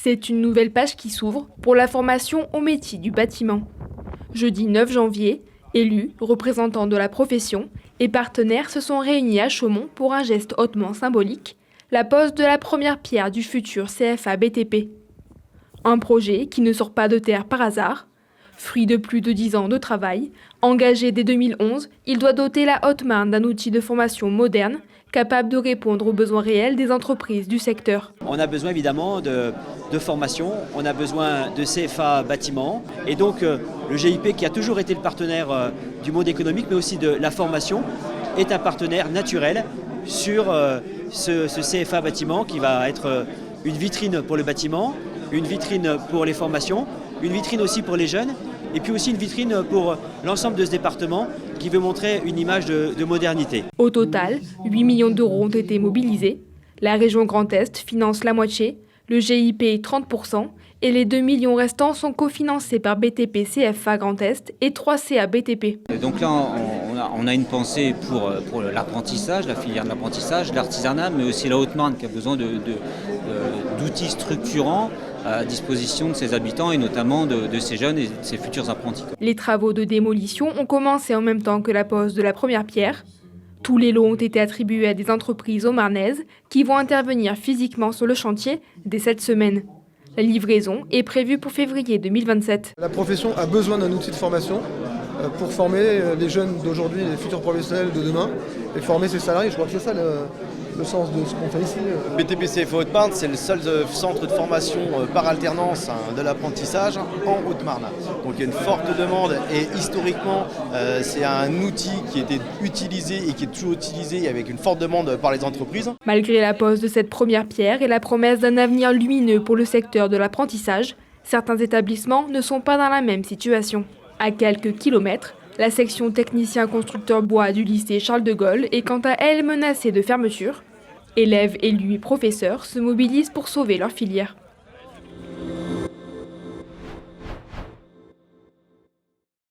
C'est une nouvelle page qui s'ouvre pour la formation au métier du bâtiment. Jeudi 9 janvier, élus, représentants de la profession et partenaires se sont réunis à Chaumont pour un geste hautement symbolique, la pose de la première pierre du futur CFA BTP. Un projet qui ne sort pas de terre par hasard. Fruit de plus de 10 ans de travail, engagé dès 2011, il doit doter la Haute-Marne d'un outil de formation moderne, capable de répondre aux besoins réels des entreprises du secteur. On a besoin évidemment de formation, on a besoin de CFA bâtiment et donc le GIP qui a toujours été le partenaire du monde économique mais aussi de la formation est un partenaire naturel sur ce CFA bâtiment qui va être une vitrine pour le bâtiment, une vitrine pour les formations, une vitrine aussi pour les jeunes et puis aussi une vitrine pour l'ensemble de ce département qui veut montrer une image de modernité. Au total, 8 millions d'euros ont été mobilisés. La région Grand Est finance la moitié, le GIP 30% et les 2 millions restants sont cofinancés par BTP CFA Grand Est et 3CA BTP. Et donc là, on a une pensée pour l'apprentissage, la filière de l'apprentissage, l'artisanat, mais aussi la Haute-Marne qui a besoin d'outils structurants à disposition de ses habitants et notamment de ces jeunes et de ces futurs apprentis. Les travaux de démolition ont commencé en même temps que la pose de la première pierre. Tous les lots ont été attribués à des entreprises haut-marnaises qui vont intervenir physiquement sur le chantier dès cette semaine. La livraison est prévue pour février 2027. La profession a besoin d'un outil de formation pour former les jeunes d'aujourd'hui, les futurs professionnels de demain et former ses salariés. Je crois que c'est ça le sens de ce qu'on fait ici. BTP CFA Haute-Marne, c'est le seul centre de formation par alternance de l'apprentissage en Haute-Marne. Donc il y a une forte demande et historiquement c'est un outil qui était utilisé et qui est toujours utilisé avec une forte demande par les entreprises. Malgré la pose de cette première pierre et la promesse d'un avenir lumineux pour le secteur de l'apprentissage, certains établissements ne sont pas dans la même situation. À quelques kilomètres, la section technicien constructeur bois du lycée Charles de Gaulle est quant à elle menacée de fermeture. Élèves, élus et professeurs se mobilisent pour sauver leur filière.